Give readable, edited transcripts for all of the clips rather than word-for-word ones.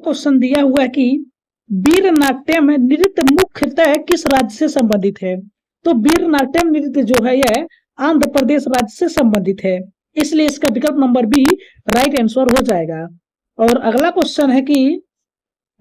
Question दिया हुआ है कि वीर नाट्यम नृत्य मुख्यतः किस राज्य से संबंधित है। तो वीर नाट्यम नृत्य जो है यह आंध्र प्रदेश राज्य से संबंधित है, इसलिए इसका विकल्प नंबर बी राइट आंसर हो जाएगा। और अगला क्वेश्चन है कि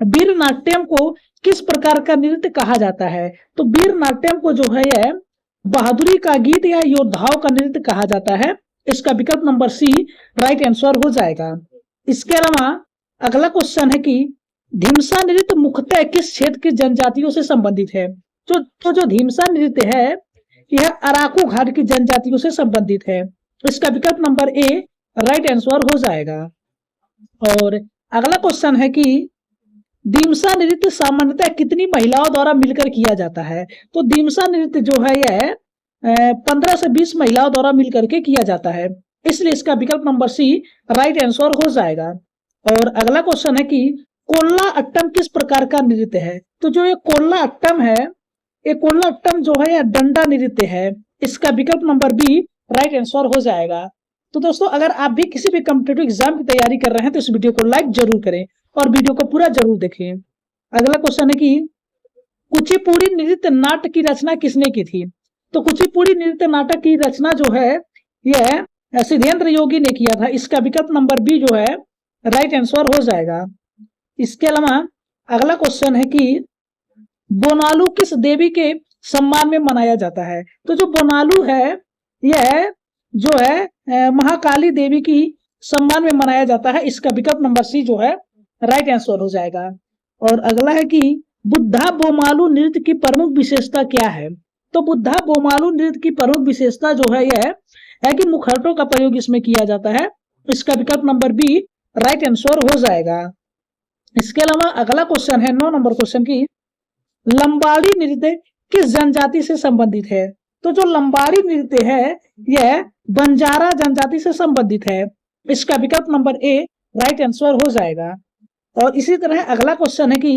वीर नाट्यम को किस प्रकार का नृत्य कहा जाता है। तो वीर नाट्यम को जो है यह बहादुरी का गीत या योद्धाओं का नृत्य कहा जाता है, इसका विकल्प नंबर सी राइट आंसर हो जाएगा। इसके अलावा अगला क्वेश्चन है कि ढीमसा नृत्य मुख्यतः किस क्षेत्र की जनजातियों से संबंधित है। तो जो ढीमसा नृत्य है यह अराकू घाट की जनजातियों से संबंधित है, इसका विकल्प नंबर ए राइट आंसर हो जाएगा। और अगला क्वेश्चन है कि ढीमसा नृत्य सामान्यतः कितनी महिलाओं द्वारा मिलकर किया जाता है। तो ढीमसा नृत्य जो है यह 15 से 20 महिलाओं द्वारा मिलकर के किया जाता है, इसलिए इसका विकल्प नंबर सी राइट आंसर हो जाएगा। और अगला क्वेश्चन है कि कोल्ला अट्टम किस प्रकार का नृत्य है। तो जो ये कोल्ला अट्टम है, ये कोल्ला अट्टम जो है यह डंडा नृत्य है, इसका विकल्प नंबर बी राइट आंसर हो जाएगा। तो दोस्तों अगर आप भी किसी भी कॉम्पिटिटिव एग्जाम की तैयारी कर रहे हैं तो इस वीडियो को लाइक जरूर करें और वीडियो को पूरा जरूर देखें। अगला क्वेश्चन है कि कुचिपुड़ी नृत्य नाट्य की रचना किसने की थी। तो कुचिपुड़ी नृत्य नाटक की रचना जो है यह सिद्धेंद्र योगी ने किया था, इसका विकल्प नंबर बी जो है राइट आंसर हो जाएगा। इसके अलावा अगला क्वेश्चन है कि बोनालू किस देवी के सम्मान में मनाया जाता है। तो जो बोनालू है यह जो है महाकाली देवी की सम्मान में मनाया जाता है, इसका विकल्प नंबर सी जो है राइट आंसर हो जाएगा। और अगला है कि बुद्धा बोमालू नृत्य की प्रमुख विशेषता क्या है। तो बुद्धा बोमालू नृत्य की प्रमुख विशेषता जो है यह है कि मुखौटों का प्रयोग इसमें किया जाता है, इसका विकल्प नंबर बी राइट आंसर हो जाएगा। इसके अलावा अगला क्वेश्चन है 9 नंबर क्वेश्चन की लंबाड़ी नृत्य किस जनजाति से संबंधित है। तो जो लंबाड़ी नृत्य है यह बंजारा जनजाति से संबंधित है, इसका विकल्प नंबर ए राइट आंसर हो जाएगा। और इसी तरह अगला क्वेश्चन है कि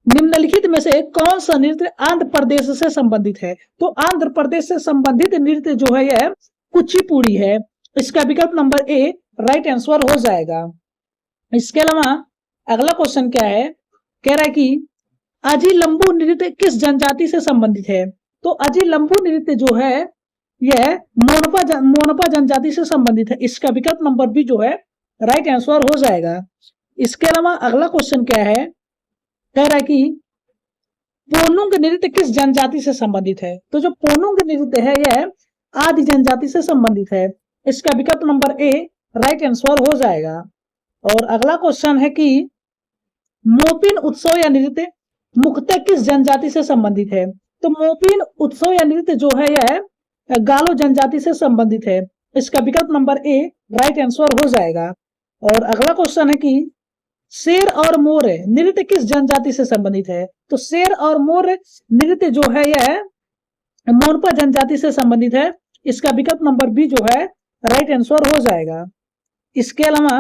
निम्नलिखित में से कौन सा नृत्य आंध्र प्रदेश से संबंधित है। तो आंध्र प्रदेश से संबंधित नृत्य जो है यह कुचिपुड़ी है, इसका विकल्प नंबर ए राइट आंसर हो जाएगा। इसके अलावा अगला क्वेश्चन क्या है, कह रहा है कि अजिलंबू नृत्य किस जनजाति से संबंधित है। तो अजिलंबू नृत्य जो है यह मोनपा जनजाति से संबंधित है, इसका विकल्प नंबर बी जो है राइट आंसर हो जाएगा। इसके अलावा अगला क्वेश्चन क्या है, कह रहा है कि पोनुंग नृत्य किस जनजाति से संबंधित है। तो जो पोनुंग नृत्य है यह आदि जनजाति से संबंधित है, इसका विकल्प नंबर ए राइट आंसर हो जाएगा। और अगला क्वेश्चन है कि मोपिन उत्सव या नृत्य मुख्यतः किस जनजाति से संबंधित है। तो मोपिन उत्सव या नृत्य जो है यह गालो जनजाति से संबंधित है, इसका विकल्प नंबर ए राइट आंसर हो जाएगा। और अगला क्वेश्चन है कि शेर और मोर नृत्य किस जनजाति से संबंधित है। तो शेर और मोर नृत्य जो है यह मोनपा जनजाति से संबंधित है, इसका विकल्प नंबर बी जो है राइट आंसर हो जाएगा। इसके अलावा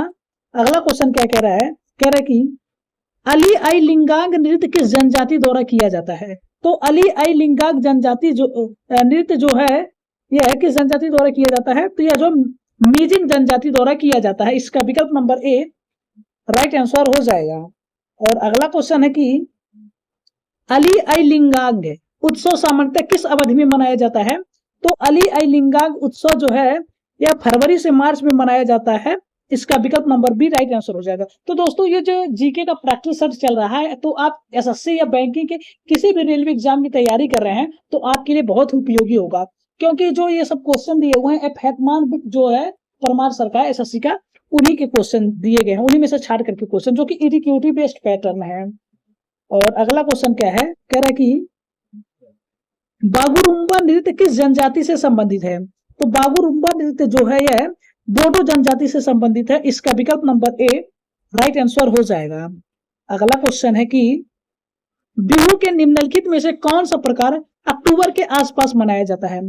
अगला क्वेश्चन क्या कह रहा है, कह रहा है कि अली आई लिंगांग नृत्य किस जनजाति द्वारा किया जाता है। तो अली आई लिंगांग जनजाति जो नृत्य जो है यह किस जनजाति द्वारा किया जाता है। तो यह जो मीजिंग जनजाति द्वारा किया जाता है, इसका विकल्प नंबर ए राइट आंसर हो जाएगा। और अगला क्वेश्चन है कि अली आई लिंगांग उत्सव सामान्यतः किस अवधि में मनाया जाता है। तो अली आई लिंगांग उत्सव जो है यह फरवरी से मार्च में मनाया जाता है, इसका विकल्प नंबर बी राइट आंसर हो जाएगा। तो दोस्तों ये जो जीके का प्रैक्टिस सेट चल रहा है, तो आप एसएससी या बैंकिंग के किसी भी रेलवे एग्जाम की तैयारी कर रहे हैं तो आपके लिए बहुत उपयोगी होगा, क्योंकि जो ये सब क्वेश्चन दिए हुए हैं फैतमान जो है परमार सरकार एसएससी का, उन्हीं के क्वेश्चन दिए गए हैं, उन्हीं में से छाट करके क्वेश्चन जो कि इरिक्यूटिव बेस्ड पैटर्न है। और अगला क्वेश्चन क्या है, कह रहा है कि बागुरुम्बा नृत्य किस जनजाति से संबंधित है। तो बागुरुम्बा नृत्य जो है यह बोडो जनजाति से संबंधित है, इसका विकल्प नंबर ए राइट आंसर हो जाएगा। अगला क्वेश्चन है कि बिहू के निम्नलिखित में से कौन सा प्रकार अक्टूबर के आसपास मनाया जाता है।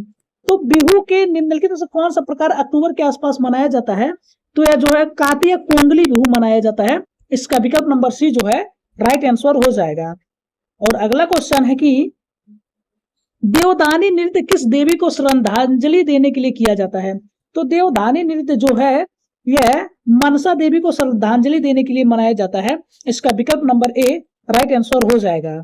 तो बिहू के निम्नलिखित में से कौन सा प्रकार अक्टूबर के आसपास मनाया जाता है। तो यह जो है कातिया कोंडली बिहू मनाया जाता है, इसका विकल्प नंबर सी जो है राइट आंसर हो जाएगा। और अगला क्वेश्चन है कि देवदानी नृत्य किस देवी को श्रद्धांजलि देने के लिए किया जाता है। तो देवदानी नृत्य जो है यह मनसा देवी को श्रद्धांजलि देने के लिए मनाया जाता है। इसका विकल्प नंबर ए राइट आंसर हो जाएगा।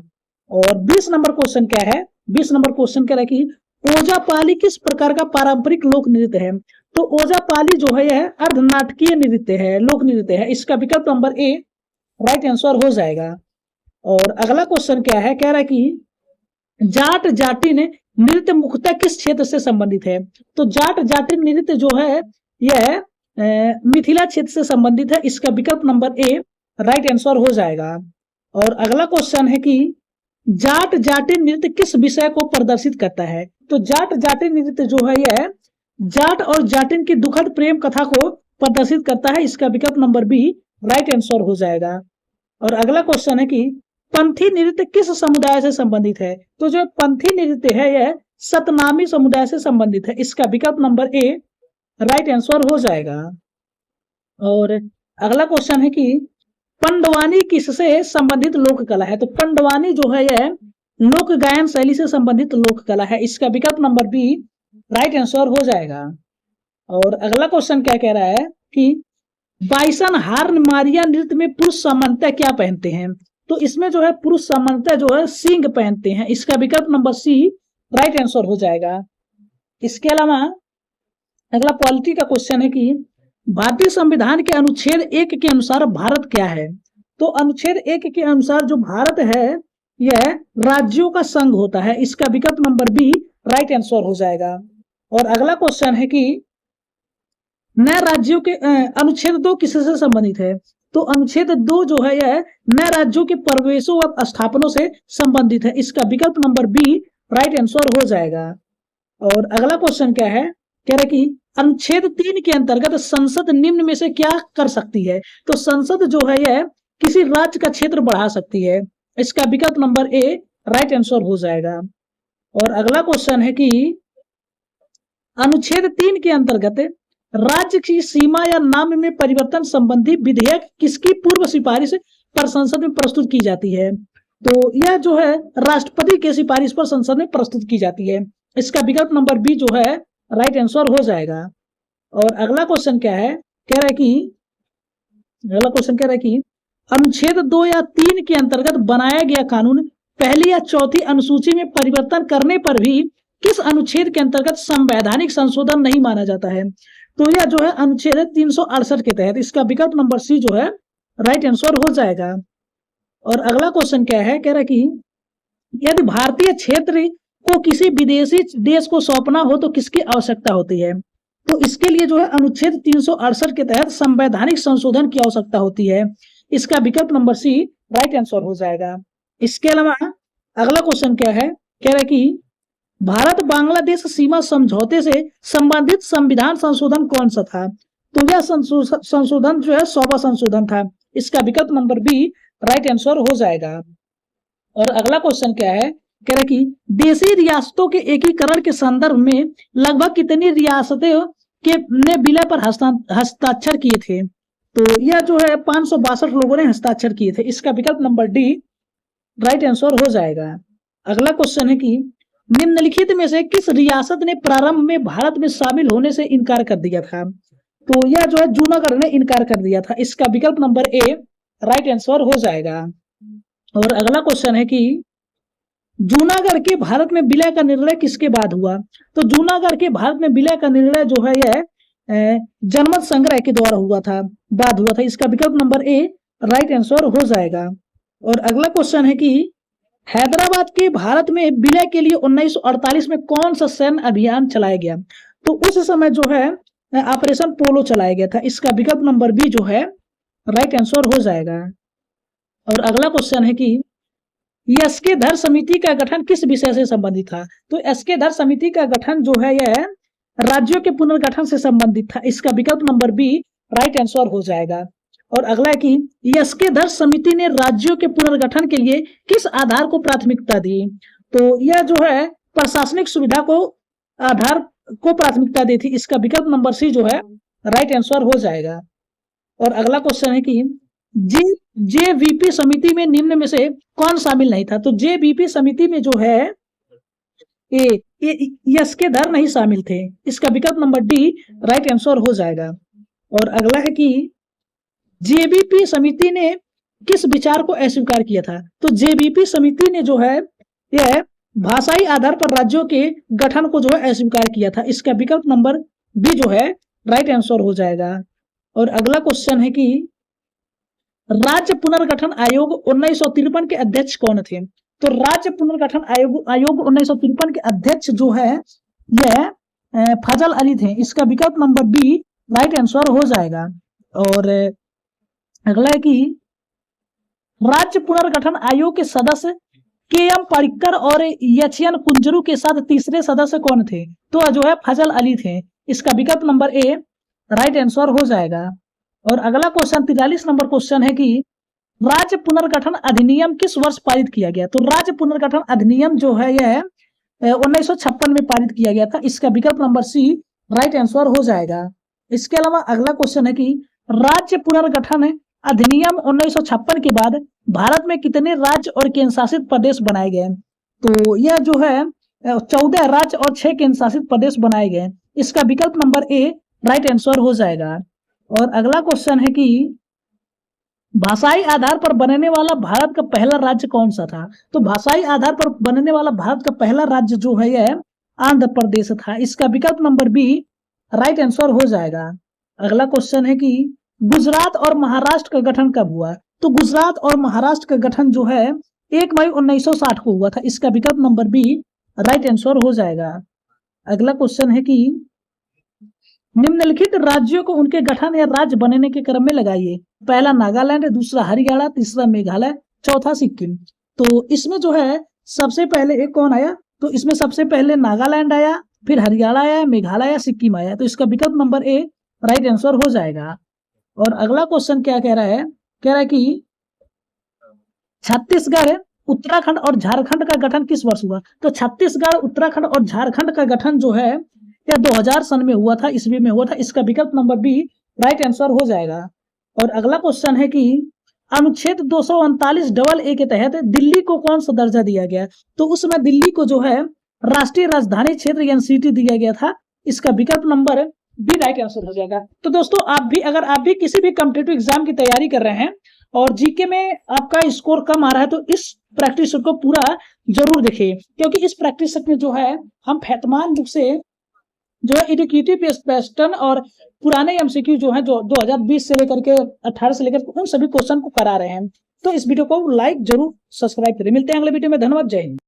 और 20 नंबर क्वेश्चन क्या है? 20 नंबर क्वेश्चन क्या है कि ओजापाली किस प्रकार का पारंपरिक लोक नृत्य है? तो ओजापाली जो है यह अर्धनाटकीय नृत्य है, लोक नृत्य है। इसका विकल्प नंबर ए राइट आंसर हो जाएगा। और अगला क्वेश्चन क्या है? कह रहा है कि जाट जाटिन नृत्य मुख्यतः किस क्षेत्र से संबंधित है? तो जाट जाटिन नृत्य जो है यह मिथिला क्षेत्र से संबंधित है। इसका विकल्प नंबर ए राइट आंसर हो जाएगा। और अगला क्वेश्चन है कि जाट जाटिन नृत्य किस विषय को प्रदर्शित करता है? तो जाट जाटिन नृत्य जो है यह जाट और जाटिन की दुखद प्रेम कथा को प्रदर्शित करता है। इसका विकल्प नंबर बी राइट आंसर हो जाएगा। और अगला क्वेश्चन है कि पंथी नृत्य किस समुदाय से संबंधित है? तो जो पंथी नृत्य है यह सतनामी समुदाय से संबंधित है। इसका विकल्प नंबर ए राइट आंसर हो जाएगा। और अगला क्वेश्चन है कि पंडवानी किससे संबंधित लोक कला है? तो पंडवानी जो है यह लोक गायन शैली से संबंधित लोक कला है। इसका विकल्प नंबर बी राइट आंसर हो जाएगा। और अगला क्वेश्चन क्या कह रहा है कि बाइसन हार्न मारिया नृत्य में पुरुष सामान्यतः क्या पहनते हैं? तो इसमें जो है पुरुष सामान्यतः जो है सींग पहनते हैं। इसका विकल्प नंबर सी राइट आंसर हो जाएगा। इसके अलावा अगला पॉलिटी का क्वेश्चन है कि भारतीय संविधान के अनुच्छेद 1 के अनुसार भारत क्या है? तो अनुच्छेद 1 के अनुसार जो भारत है यह राज्यों का संघ होता है। इसका विकल्प नंबर बी राइट आंसर हो जाएगा। और अगला क्वेश्चन है कि नए राज्यों के अनुच्छेद 2 किससे संबंधित है? तो अनुच्छेद 2 जो है यह नए राज्यों के प्रवेशों व स्थापनों से संबंधित है। इसका विकल्प नंबर बी राइट आंसर हो जाएगा। और अगला क्वेश्चन क्या है? कह रहे कि अनुच्छेद 3 के अंतर्गत संसद निम्न में से क्या कर सकती है? तो संसद जो है यह किसी राज्य का क्षेत्र बढ़ा सकती है। इसका विकल्प नंबर ए राइट आंसर हो जाएगा। और अगला क्वेश्चन है कि अनुच्छेद 3 के अंतर्गत राज्य की सीमा या नाम में परिवर्तन संबंधी विधेयक किसकी पूर्व सिफारिश पर संसद में प्रस्तुत की जाती है? तो यह जो है राष्ट्रपति की सिफारिश पर संसद में प्रस्तुत की जाती है। इसका विकल्प नंबर बी जो है राइट आंसर हो जाएगा। और अगला क्वेश्चन क्या है? कह रहा है कि अगला क्वेश्चन कह रहा है कि अनुच्छेद 2 या 3 के अंतर्गत बनाया गया कानून पहली या चौथी अनुसूची में परिवर्तन करने पर भी किस अनुच्छेद के अंतर्गत संवैधानिक संशोधन नहीं माना जाता है? तो यह जो है अनुच्छेद 368 के तहत। इसका विकल्प नंबर सी जो है राइट आंसर हो जाएगा। और अगला क्वेश्चन क्या है? कह रहा है कि यदि भारतीय क्षेत्र को किसी विदेशी देश को सौंपना हो तो किसकी आवश्यकता होती है? तो इसके लिए जो है अनुच्छेद 368 के तहत संवैधानिक संशोधन की आवश्यकता होती है। इसका विकल्प नंबर सी राइट आंसर हो जाएगा। इसके अलावा अगला क्वेश्चन क्या है? कह रहा है कि भारत बांग्लादेश सीमा समझौते से संबंधित संविधान संशोधन कौन सा था? तो यह संशोधन जो है 100वां संशोधन था। इसका विकल्प नंबर बी राइट आंसर हो जाएगा। और अगला क्वेश्चन क्या है? कह रहे कि देशी रियासतों के एकीकरण के संदर्भ में लगभग कितनी रियासतें के ने विलय पर हस्ताक्षर किए थे? तो यह जो है 562 लोगों ने हस्ताक्षर किए थे। इसका विकल्प नंबर डी राइट आंसर हो जाएगा। अगला क्वेश्चन है कि निम्नलिखित में से किस रियासत ने प्रारंभ में भारत में शामिल होने से इनकार कर दिया था? तो यह जो है जूनागढ़ ने इनकार कर दिया था। इसका विकल्प नंबर ए राइट आंसर हो जाएगा। और अगला क्वेश्चन है कि जूनागढ़ के भारत में विलय का निर्णय किसके बाद हुआ? तो जूनागढ़ के भारत में विलय का निर्णय जो है यह जनमत संग्रह के द्वारा बाद हुआ था। इसका विकल्प नंबर ए राइट आंसर हो जाएगा। और अगला क्वेश्चन है कि हैदराबाद के भारत में विलय के लिए 1948 में कौन सा सैन्य अभियान चलाया गया? तो उस समय जो है ऑपरेशन पोलो चलाया गया था। इसका विकल्प नंबर बी जो है राइट आंसर हो जाएगा। और अगला क्वेश्चन है कि एसके धर समिति का गठन किस विषय से संबंधित था? तो एसके धर समिति का गठन जो है यह राज्यों के पुनर्गठन से संबंधित था। इसका विकल्प नंबर बी राइट आंसर हो जाएगा। और अगला है कि एसके धर समिति ने राज्यों के पुनर्गठन के लिए किस आधार को प्राथमिकता दी? तो यह जो है प्रशासनिक सुविधा को आधार को प्राथमिकता दी थी। इसका विकल्प नंबर सी जो है राइट आंसर हो जाएगा। और अगला क्वेश्चन है कि जेवीपी समिति में निम्न में से कौन शामिल नहीं था? तो जेवीपी समिति में जो है एसके धर नहीं शामिल थे। इसका विकल्प नंबर डी राइट आंसर हो जाएगा। और अगला है कि जेबीपी समिति ने किस विचार को अस्वीकार किया था? तो जेबीपी समिति ने जो है यह भाषाई आधार पर राज्यों के गठन को जो है अस्वीकार किया था। इसका विकल्प नंबर बी जो है राइट आंसर हो जाएगा। और अगला क्वेश्चन है कि राज्य पुनर्गठन आयोग 1953 के अध्यक्ष कौन थे? तो राज्य पुनर्गठन आयोग 1953 के अध्यक्ष जो है यह फजल अली थे। इसका विकल्प नंबर बी राइट आंसर हो जाएगा। और अगला है कि राज्य पुनर्गठन आयोग के सदस्य के.एम. परिक्कर और एच.एन. कुंजरू के साथ तीसरे सदस्य कौन थे? तो जो है फजल अली थे। इसका विकल्प नंबर ए राइट आंसर हो जाएगा। और अगला क्वेश्चन 43 नंबर क्वेश्चन है कि राज्य पुनर्गठन अधिनियम किस वर्ष पारित किया गया? तो राज्य पुनर्गठन अधिनियम जो है यह 1956 में पारित किया गया था। इसका विकल्प नंबर सी राइट आंसर हो जाएगा। इसके अलावा अगला क्वेश्चन है कि राज्य पुनर्गठन अधिनियम 1956 के बाद भारत में कितने राज्य और केंद्र शासित प्रदेश बनाए गए? तो यह जो है 14 राज्य और 6 केंद्र शासित प्रदेश बनाए गए। इसका विकल्प नंबर ए राइट आंसर हो जाएगा। और अगला क्वेश्चन है कि भाषाई आधार पर बनने वाला भारत का पहला राज्य कौन सा था? तो भाषाई आधार पर बनने वाला भारत का पहला राज्य जो है यह आंध्र प्रदेश था। इसका विकल्प नंबर बी राइट आंसर हो जाएगा। अगला क्वेश्चन है कि गुजरात और महाराष्ट्र का गठन कब हुआ? तो गुजरात और महाराष्ट्र का गठन जो है 1 मई 1960 को हुआ था। इसका विकल्प नंबर बी राइट आंसर हो जाएगा। अगला क्वेश्चन है कि निम्नलिखित राज्यों को उनके गठन या राज्य बनने के क्रम में लगाइए। पहला नागालैंड, दूसरा हरियाणा, तीसरा मेघालय, चौथा सिक्किम। तो इसमें जो है सबसे पहले एक कौन आया? तो इसमें सबसे पहले नागालैंड आया, फिर हरियाणा आया, मेघालय आया, सिक्किम आया। तो इसका विकल्प नंबर ए राइट आंसर हो जाएगा। और अगला क्वेश्चन क्या कह रहा है? कह रहा है कि छत्तीसगढ़, उत्तराखंड और झारखंड का गठन किस वर्ष हुआ? तो छत्तीसगढ़, उत्तराखंड और झारखंड का गठन जो है यह 2000 सन में हुआ था, ईस्वी में हुआ था। इसका विकल्प नंबर बी राइट आंसर हो जाएगा। और अगला क्वेश्चन है कि अनुच्छेद 239 के तहत दिल्ली को कौन सा दर्जा दिया गया? तो उसमें दिल्ली को जो है राष्ट्रीय राजधानी क्षेत्र एनसीटी दिया गया था। इसका विकल्प नंबर बी राइट आंसर हो जाएगा। तो दोस्तों अगर आप भी किसी भी कॉम्पिटिटिव एग्जाम की तैयारी कर रहे हैं और जीके में आपका स्कोर कम आ रहा है तो इस प्रैक्टिस सेट को पूरा जरूर देखिए, क्योंकि इस प्रैक्टिस सेट में जो है हम फैतमान बुक से जो है एडुकेटिव पैटर्न और पुराने एमसीक्यू जो है जो 2020 से लेकर के 18 से लेकर उन सभी क्वेश्चन को करा रहे हैं। तो इस वीडियो को लाइक जरूर, सब्सक्राइब करें। मिलते हैं अगले वीडियो में। धन्यवाद, जय हिंद।